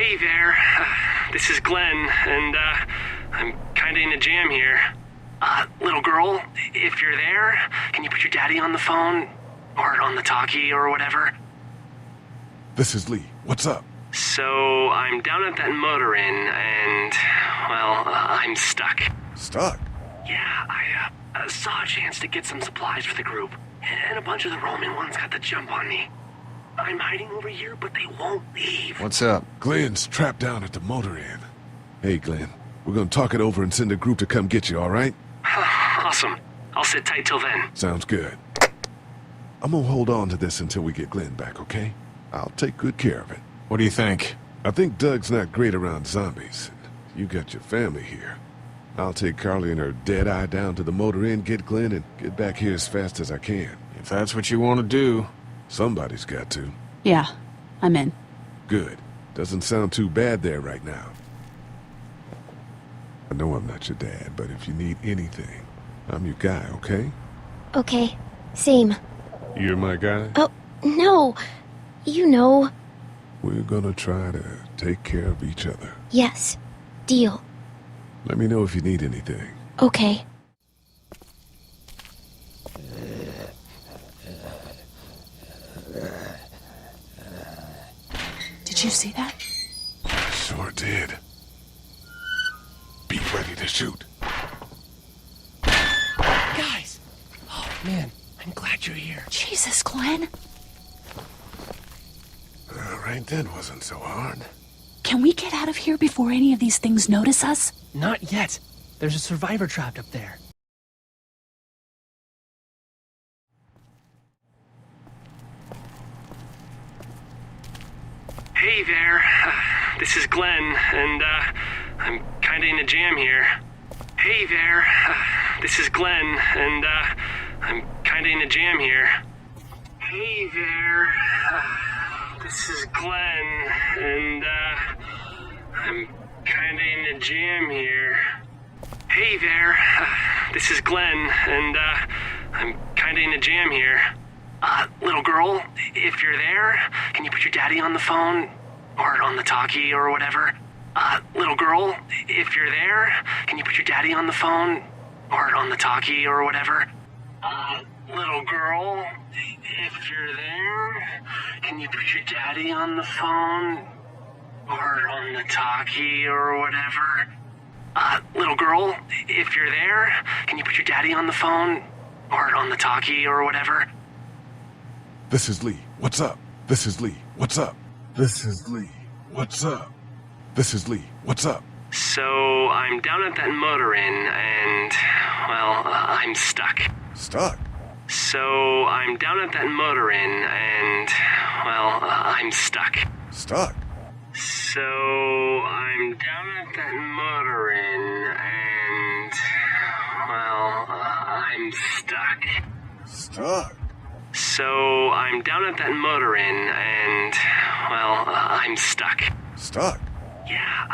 Hey there, this is Glenn, and I'm kinda in a jam here. Little girl, if you're there, can you put your daddy on the phone? Or on the talkie or whatever? This is Lee. What's up? So, I'm down at that motor inn, and, well, I'm stuck. Stuck? Yeah, I saw a chance to get some supplies for the group, and a bunch of the Roman ones got the jump on me. I'm hiding over here, but they won't leave. What's up? Glenn's trapped down at the motor inn. Hey, Glenn. We're gonna talk it over and send a group to come get you, all right? Awesome. I'll sit tight till then. Sounds good. I'm gonna hold on to this until we get Glenn back, okay? I'll take good care of it. What do you think? I think Doug's not great around zombies. You got your family here. I'll take Carly and her dead eye down to the motor inn, get Glenn, and get back here as fast as I can. If that's what you want to do. Somebody's got to. Yeah, I'm in. Good. Doesn't sound too bad there right now. I know I'm not your dad, but if you need anything, I'm your guy, okay? Okay, same. You're my guy? Oh, no. You know. We're gonna try to take care of each other. Yes. Deal. Let me know if you need anything. Okay. Did you see that? Sure did. Be ready to shoot. Guys! Oh, man, I'm glad you're here. Jesus, Glenn. Right then wasn't so hard. Can we get out of here before any of these things notice us? Not yet. There's a survivor trapped up there. Hey there, this is Glenn, and I'm kinda in a jam here. Hey there, this is Glenn, and I'm kinda in a jam here. Hey there, this is Glenn, and I'm kinda in a jam here. Hey there, this is Glenn, and I'm kinda in a jam here. Little girl, if you're there, can you put your daddy on the phone? Or on the talkie or whatever? Little girl, if you're there, can you put your daddy on the phone? Or on the talkie or whatever? Little girl, if you're there, can you put your daddy on the phone? Or on the talkie or whatever? Little girl, if you're there, can you put your daddy on the phone? Or on the talkie or whatever? This is Lee. What's up? This is Lee. What's up? This is Lee. What's up? This is Lee. What's up? So, I'm down at that motor inn, and, well, I'm stuck. Stuck? So, I'm down at that motor inn, and, well, I'm stuck. Stuck? So, I'm down at that motor inn, and, well, I'm stuck. Stuck? So, I'm down at that motor inn, and, well, I'm stuck. Stuck? Yeah,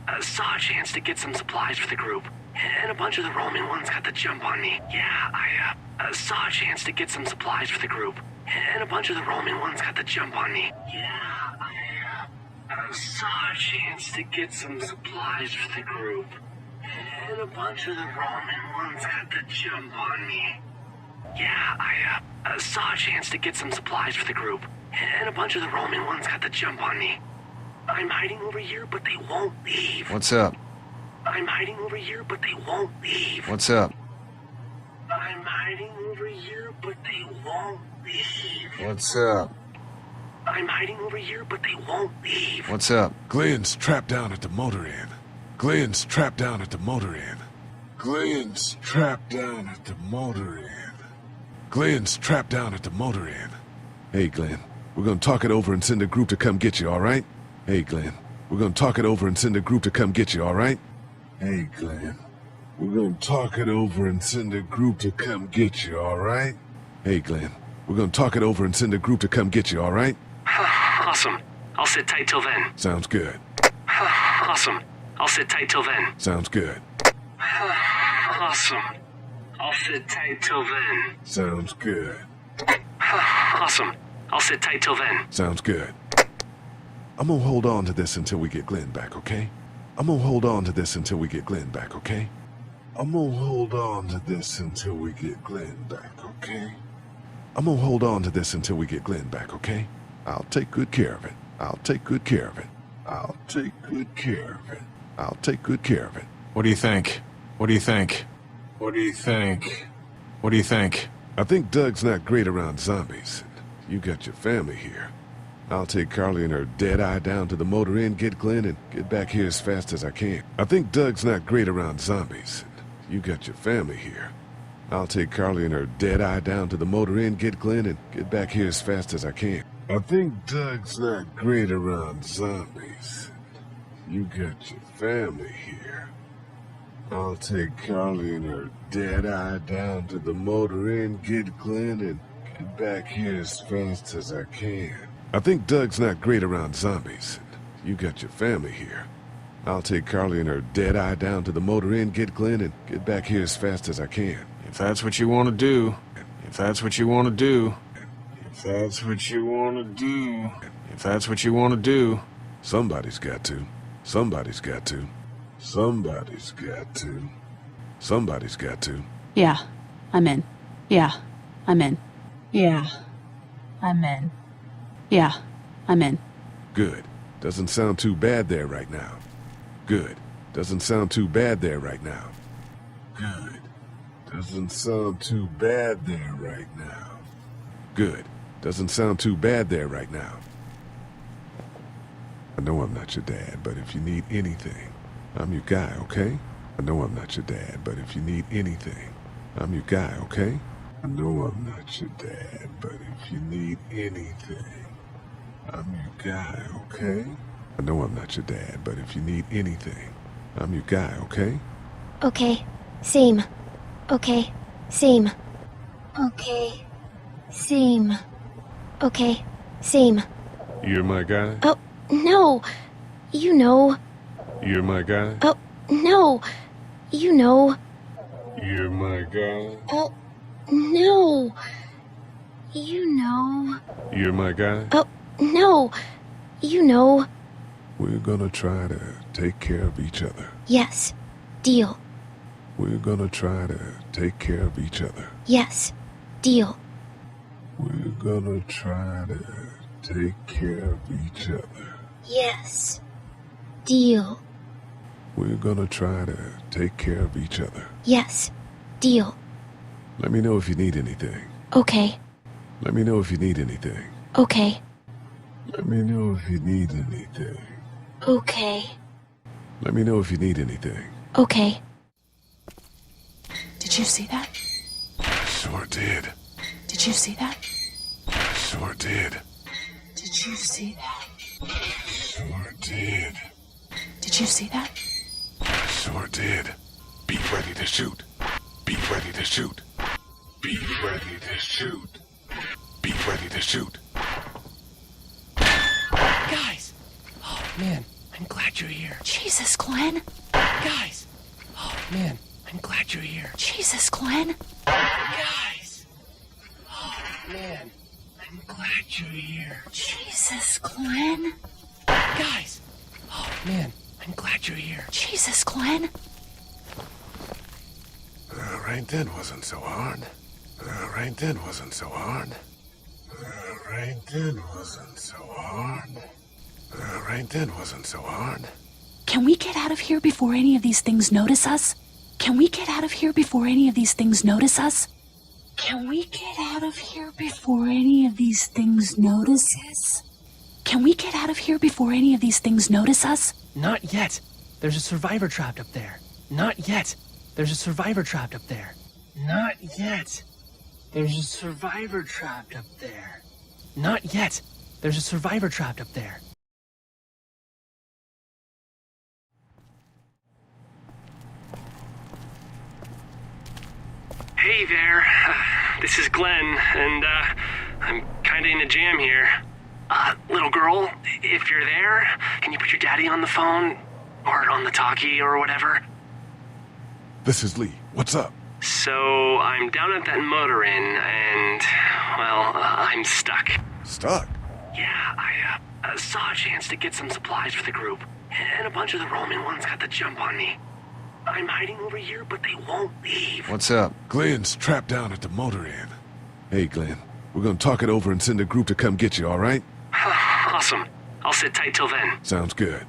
I saw a chance to get some supplies for the group, and a bunch of the Roman ones got the jump on me. Yeah, I saw a chance to get some supplies for the group, and a bunch of the Roman ones got the jump on me. Yeah, I saw a chance to get some supplies for the group, and a bunch of the Roman ones got the jump on me. Yeah, I saw a chance to get some supplies for the group, and a bunch of the Roman ones got the jump on me. I'm hiding over here, but they won't leave. What's up? I'm hiding over here, but they won't leave. What's up? I'm hiding over here, but they won't leave. What's up? I'm hiding over here, but they won't leave. What's up? Glenn's trapped down at the motor inn. Glenn's trapped down at the motor inn. Glenn's trapped down at the motor inn. Glenn's trapped down at the motor inn. Hey, Glenn. We're gonna talk it over and send a group to come get you, all right? Hey, Glenn. We're gonna talk it over and send a group to come get you, all right? Hey, Glenn. We're gonna talk it over and send a group to come get you, all right? Hey, Glenn. We're gonna talk it over and send a group to come get you, all right? Awesome. I'll sit tight till then. Sounds good. Awesome. I'll sit tight till then. Sounds good. Awesome. I'll sit tight till then. Sounds good. Awesome. I'll sit tight till then. Sounds good. I'm gonna hold on to this until we get Glenn back, okay? I'm gonna hold on to this until we get Glenn back, okay? I'm gonna hold on to this until we get Glenn back, okay? I'm gonna hold on to this until we get Glenn back, okay? I'll take good care of it. I'll take good care of it. I'll take good care of it. I'll take good care of it. What do you think? What do you think? What do you think? What do you think? I think Doug's not great around zombies. You got your family here. I'll take Carly and her dead eye down to the motor inn, get Glenn, and get back here as fast as I can. I think Doug's not great around zombies. You got your family here. I'll take Carly and her dead eye down to the motor inn, get Glenn, and get back here as fast as I can. I think Doug's not great around zombies. You got your family here. I'll take Carly and her dead eye down to the motor inn, get Glenn, and get back here as fast as I can. I think Doug's not great around zombies. You got your family here. I'll take Carly and her dead eye down to the motor inn, get Glenn, and get back here as fast as I can. If that's what you want to do. If that's what you want to do. If that's what you want to do. If that's what you want to do. Somebody's got to. Somebody's got to. Somebody's got to. Somebody's got to. Yeah, I'm in. Yeah, I'm in. Yeah, I'm in. Yeah, I'm in. Good. Doesn't sound too bad there right now. Good. Doesn't sound too bad there right now. Good. Doesn't sound too bad there right now. Good. Doesn't sound too bad there right now. I know I'm not your dad, but if you need anything, I'm your guy, okay? I know I'm not your dad, but if you need anything, I'm your guy, okay? I know I'm not your dad, but if you need anything, I'm your guy, okay? I know I'm not your dad, but if you need anything, I'm your guy, okay? Okay. Same. Okay. Same. Okay. Same. Okay. Same. You're my guy? Oh, no. You know. You're my guy? Oh, no. You know. You're my guy? Oh, no. You know. You're my guy? Oh, no. You know. We're gonna try to take care of each other. Yes. Deal. We're gonna try to take care of each other. Yes. Deal. We're gonna try to take care of each other. Yes. Deal. We're gonna try to take care of each other. Yes. Deal. Let me know if you need anything. Okay. Let me know if you need anything. Okay. Let me know if you need anything. Okay. Let me know if you need anything. Okay. Did you see that? Sure did. Did you see that? Sure did. Did you see that? Sure did. Did you see that? Sure did. Be ready to shoot. Be ready to shoot. Be ready to shoot. Be ready to shoot. Guys! Oh, man, I'm glad you're here. Jesus, Glenn. Guys! Oh, man, I'm glad you're here. Jesus, Glenn. Guys! Oh, man, I'm glad you're here. Jesus, Glenn. Guys! Oh, man, I'm glad you're here. Jesus, Glenn. Right then wasn't so hard. Right then wasn't so hard. Right then wasn't so hard. Right then wasn't so hard. Can we get out of here before any of these things notice us? Can we get out of here before any of these things notice us? Can we get out of here before any of these things notice us? Can we get out of here before any of these things notice us? Not yet. There's a survivor trapped up there. Not yet. There's a survivor trapped up there. Not yet. There's a survivor trapped up there. Not yet. There's a survivor trapped up there. Hey there. This is Glenn, and I'm kinda in a jam here. Little girl, if you're there, can you put your daddy on the phone? Or on the talkie or whatever? This is Lee. What's up? So, I'm down at that motor inn, and, well, I'm stuck. Stuck? Yeah, Saw a chance to get some supplies for the group, and a bunch of the Roman ones got the jump on me. I'm hiding over here, but they won't leave. What's up? Glenn's trapped down at the motor inn. Hey, Glenn, we're gonna talk it over and send a group to come get you, all right? Awesome. I'll sit tight till then. Sounds good.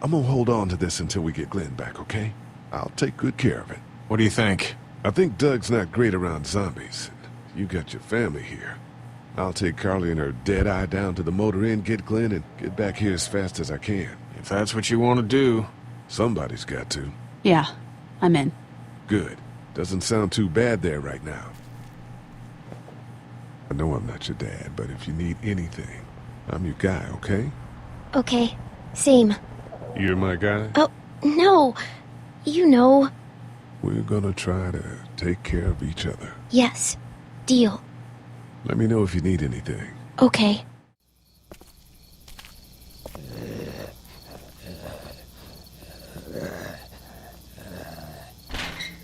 I'm gonna hold on to this until we get Glenn back, okay? I'll take good care of it. What do you think? I think Doug's not great around zombies. You got your family here. I'll take Carly and her dead eye down to the motor inn, get Glenn, and get back here as fast as I can. If that's what you want to do. Somebody's got to. Yeah, I'm in. Good. Doesn't sound too bad there right now. I know I'm not your dad, but if you need anything, I'm your guy, okay? Okay. Same. You're my guy? Oh, no. You know. We're gonna try to take care of each other. Yes. Deal. Let me know if you need anything. Okay.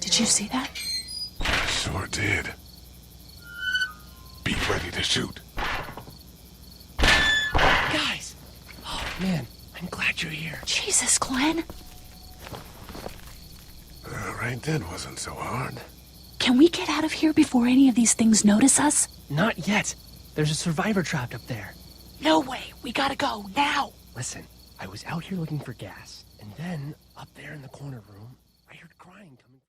Did you see that? Sure did. Be ready to shoot. Guys! Oh, man, I'm glad you're here. Jesus, Glenn. All right, that wasn't so hard. Can we get out of here before any of these things notice us? Not yet. There's a survivor trapped up there. No way. We gotta go now. Listen, I was out here looking for gas, and then up there in the corner room, I heard crying coming.